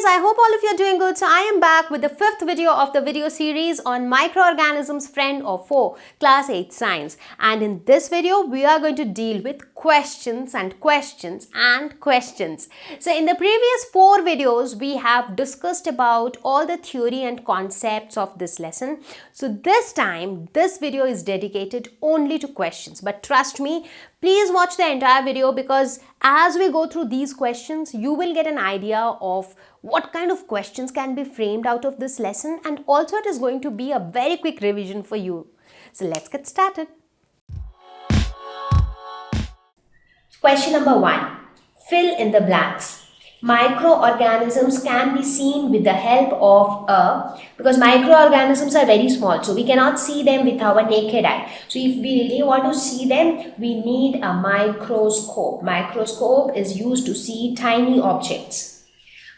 guys, I hope all of you are doing good. So I am back with the fifth video of the video series on microorganisms friend or foe, class 8 science. And in this video, we are going to deal with questions and questions and questions. So in the previous 4 videos, we have discussed about all the theory and concepts of this lesson. So this time, this video is dedicated only to questions. But trust me, please watch the entire video because as we go through these questions, you will get an idea of what kind of questions can be framed out of this lesson, and also it is going to be a very quick revision for you. So let's get started. Question number 1. Fill in the blanks. Microorganisms can be seen with the help of because microorganisms are very small, so we cannot see them with our naked eye. So if we really want to see them, we need a microscope. Microscope is used to see tiny objects.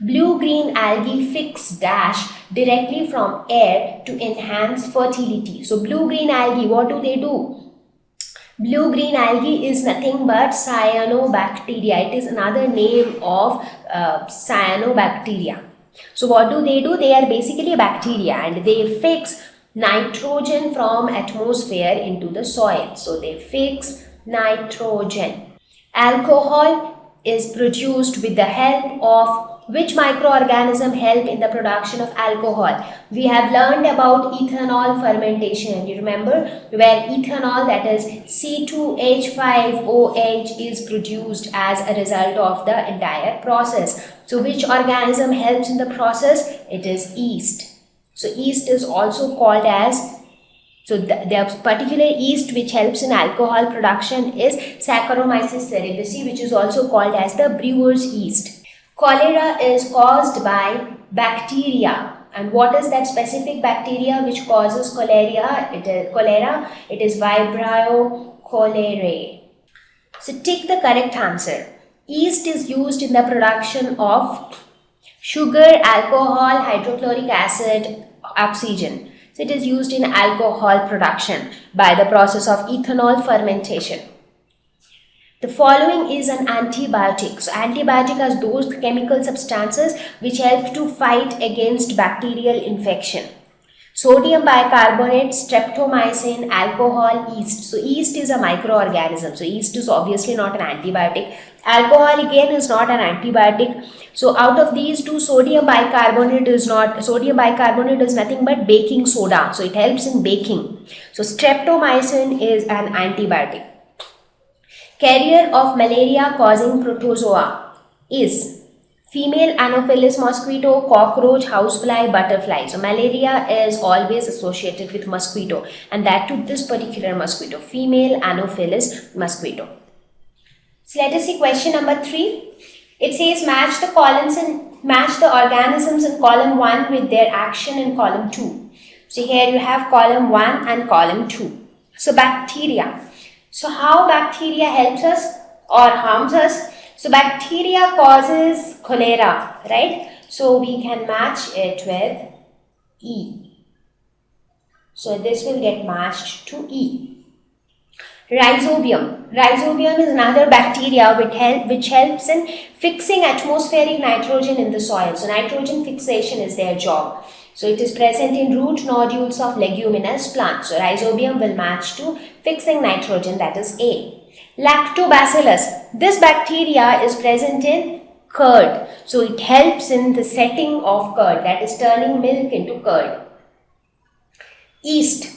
Blue-green algae fix dash directly from air to enhance fertility. So blue-green algae, what do? Blue-green algae is nothing but cyanobacteria. It is another name of cyanobacteria. So what do? They are basically bacteria and they fix nitrogen from atmosphere into the soil. So they fix nitrogen. Alcohol is produced with the help of which microorganism help in the production of alcohol? We have learned about ethanol fermentation. You remember where ethanol, that is C2H5OH, is produced as a result of the entire process. So which organism helps in the process? It is yeast. So yeast is also called as, so the particular yeast which helps in alcohol production is Saccharomyces cerevisiae, which is also called as the brewer's yeast. Cholera is caused by bacteria. And what is that specific bacteria which causes cholera? It is Vibrio cholerae. So take the correct answer. Yeast is used in the production of sugar, alcohol, hydrochloric acid, oxygen. So it is used in alcohol production by the process of ethanol fermentation. The following is an antibiotic. So antibiotic are those chemical substances which help to fight against bacterial infection. Sodium bicarbonate, streptomycin, alcohol, yeast. So yeast is a microorganism. So yeast is obviously not an antibiotic. Alcohol again is not an antibiotic. So out of these two, sodium bicarbonate is nothing but baking soda. So it helps in baking. So streptomycin is an antibiotic. Carrier of malaria causing protozoa is female Anopheles mosquito, cockroach, housefly, butterfly. So malaria is always associated with mosquito, and that to this particular mosquito, female Anopheles mosquito. So let us see question number 3. It says match the organisms in column 1 with their action in column 2. So here you have column 1 and column 2. So bacteria. So how bacteria helps us or harms us? So bacteria causes cholera, right? So we can match it with E. So this will get matched to E. Rhizobium. Rhizobium is another bacteria which helps in fixing atmospheric nitrogen in the soil. So nitrogen fixation is their job. So it is present in root nodules of leguminous plants. So rhizobium will match to fixing nitrogen, that is A. Lactobacillus. This bacteria is present in curd. So it helps in the setting of curd, that is turning milk into curd. Yeast.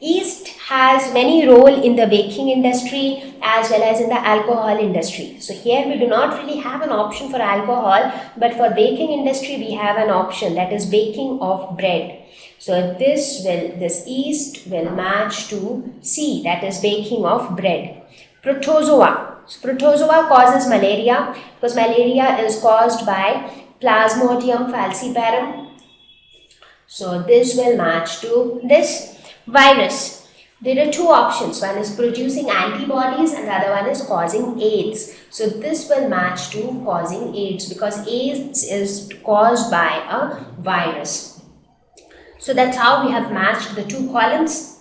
Yeast has many role in the baking industry as well as in the alcohol industry. So here we do not really have an option for alcohol, but for baking industry we have an option, that is baking of bread. So this yeast will match to C, that is baking of bread. Protozoa. So protozoa causes malaria because malaria is caused by Plasmodium falciparum. So this will match to this. Virus. There are two options. One is producing antibodies and the other one is causing AIDS. So this will match to causing AIDS because AIDS is caused by a virus. So that's how we have matched the two columns.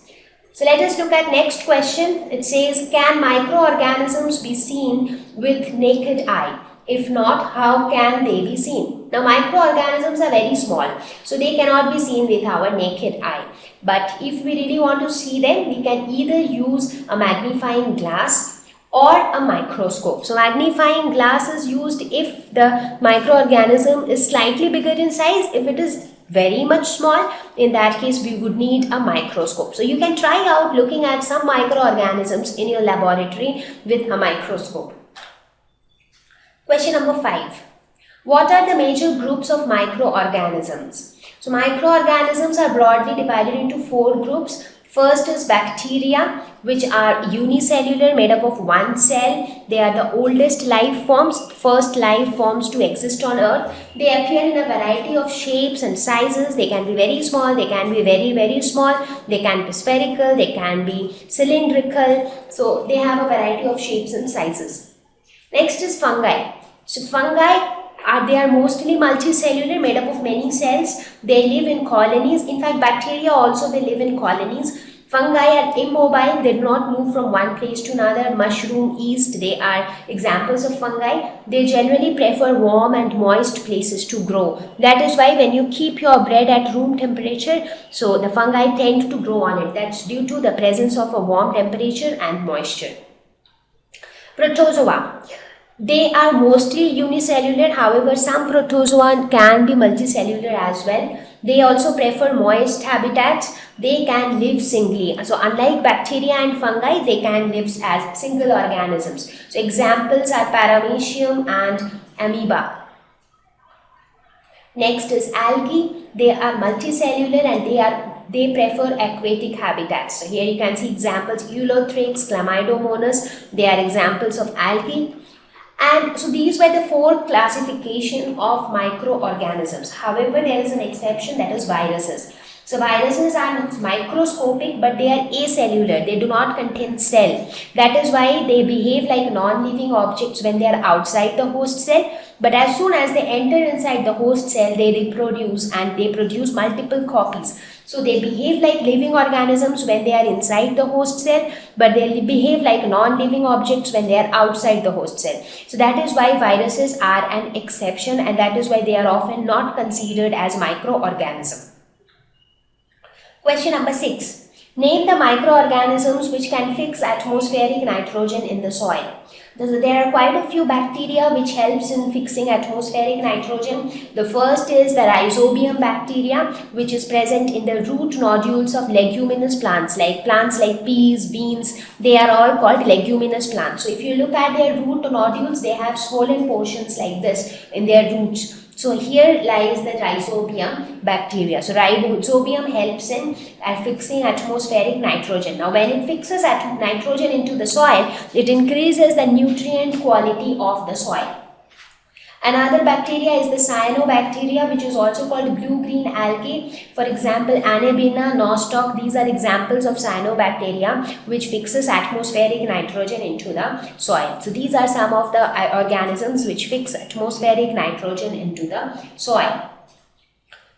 So let us look at next question. It says, can microorganisms be seen with naked eye? If not, how can they be seen? Now microorganisms are very small, so they cannot be seen with our naked eye. But if we really want to see them, we can either use a magnifying glass or a microscope. So magnifying glass is used if the microorganism is slightly bigger in size. If it is very much small, in that case we would need a microscope. So you can try out looking at some microorganisms in your laboratory with a microscope. Question number 5. What are the major groups of microorganisms? So microorganisms are broadly divided into 4 groups. First is bacteria, which are unicellular, made up of one cell. They are the oldest life forms, first life forms to exist on earth. They appear in a variety of shapes and sizes. They can be very small, they can be very, very small, they can be spherical, they can be cylindrical. So they have a variety of shapes and sizes. Next is fungi. So fungi they are mostly multicellular, made up of many cells. They live in colonies. In fact, bacteria also, they live in colonies. Fungi are immobile. They do not move from one place to another. Mushroom, yeast, they are examples of fungi. They generally prefer warm and moist places to grow. That is why when you keep your bread at room temperature, so the fungi tend to grow on it. That's due to the presence of a warm temperature and moisture. Protozoa. They are mostly unicellular, however some protozoa can be multicellular as well. They also prefer moist habitats. They can live singly. So unlike bacteria and fungi, they can live as single organisms. So examples are paramecium and amoeba. Next is algae. They are multicellular and they prefer aquatic habitats. So here you can see examples: Eulothrix, Chlamydomonas. They are examples of algae. And so these were the 4 classification of microorganisms. However, there is an exception, that is viruses. So viruses are microscopic, but they are acellular. They do not contain cell. That is why they behave like non-living objects when they are outside the host cell. But as soon as they enter inside the host cell, they reproduce and they produce multiple copies. So they behave like living organisms when they are inside the host cell, but they behave like non-living objects when they are outside the host cell. So that is why viruses are an exception, and that is why they are often not considered as microorganisms. Question number 6. Name the microorganisms which can fix atmospheric nitrogen in the soil. There are quite a few bacteria which helps in fixing atmospheric nitrogen. The first is the Rhizobium bacteria, which is present in the root nodules of leguminous plants like peas, beans. They are all called leguminous plants. So if you look at their root nodules, they have swollen portions like this in their roots. So here lies the Rhizobium bacteria. So Rhizobium helps in fixing atmospheric nitrogen. Now when it fixes nitrogen into the soil, it increases the nutrient quality of the soil. Another bacteria is the cyanobacteria, which is also called blue-green algae. For example, Anabaena, nostoc, these are examples of cyanobacteria which fixes atmospheric nitrogen into the soil. So these are some of the organisms which fix atmospheric nitrogen into the soil.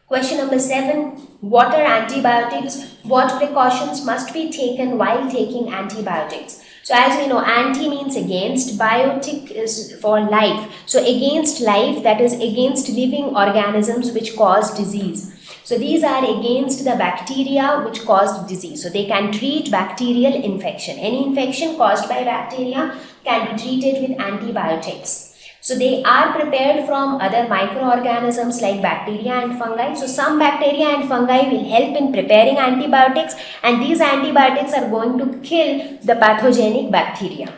Question number 7. What are antibiotics? What precautions must be taken while taking antibiotics? So as we know, anti means against, biotic is for life. So against life, that is against living organisms which cause disease. So these are against the bacteria which cause disease. So they can treat bacterial infection. Any infection caused by bacteria can be treated with antibiotics. So they are prepared from other microorganisms like bacteria and fungi. So some bacteria and fungi will help in preparing antibiotics, and these antibiotics are going to kill the pathogenic bacteria.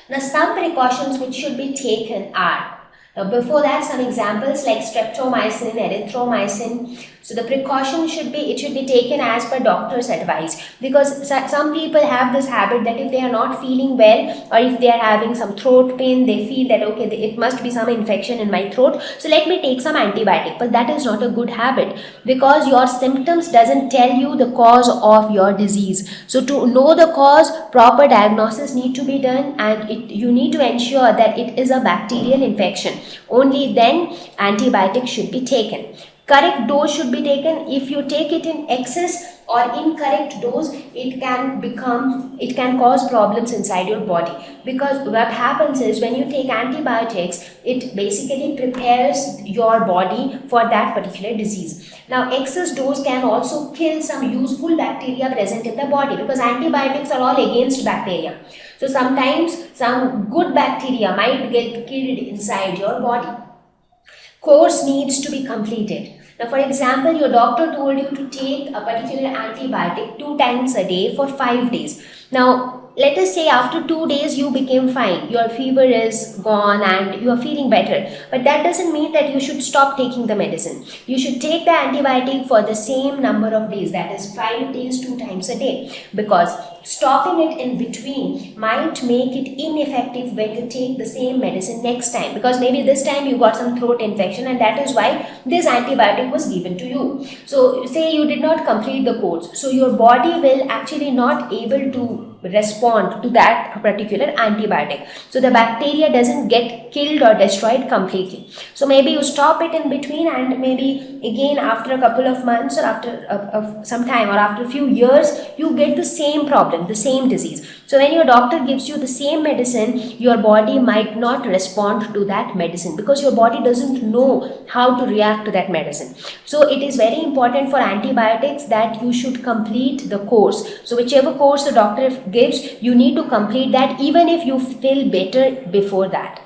Now some precautions which should be taken are, before that, some examples like streptomycin, erythromycin. So the precaution should be taken as per doctor's advice, because some people have this habit that if they are not feeling well or if they are having some throat pain, they feel that okay, it must be some infection in my throat, so let me take some antibiotic. But that is not a good habit, because your symptoms doesn't tell you the cause of your disease. So to know the cause, proper diagnosis need to be done, and you need to ensure that it is a bacterial infection. Only then antibiotics should be taken. correct dose should be taken. If you take it in excess or incorrect dose, it can cause problems inside your body, because what happens is when you take antibiotics, it basically prepares your body for that particular disease. Now excess dose can also kill some useful bacteria present in the body, because antibiotics are all against bacteria. So sometimes some good bacteria might get killed inside your body. Course needs to be completed. Now, for example, your doctor told you to take a particular antibiotic 2 times a day for 5 days. Now, let us say after 2 days you became fine, your fever is gone and you are feeling better. But that doesn't mean that you should stop taking the medicine. You should take the antibiotic for the same number of days, that is 5 days, 2 times a day, because stopping it in between might make it ineffective when you take the same medicine next time, because maybe this time you got some throat infection and that is why this antibiotic was given to you. So say you did not complete the course, so your body will actually not able to respond to that particular antibiotic, so the bacteria doesn't get killed or destroyed completely. So maybe you stop it in between, and maybe again after a couple of months or after some time or after a few years you get the same problem, the same disease. So when your doctor gives you the same medicine, your body might not respond to that medicine, because your body doesn't know how to react to that medicine. So it is very important for antibiotics that you should complete the course. So whichever course the doctor gives, you need to complete that even if you feel better before that.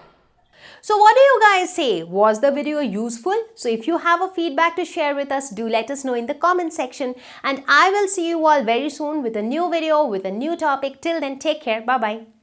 So what do you guys say? Was the video useful? So if you have a feedback to share with us, do let us know in the comment section, and I will see you all very soon with a new video with a new topic. Till then, take care. Bye bye.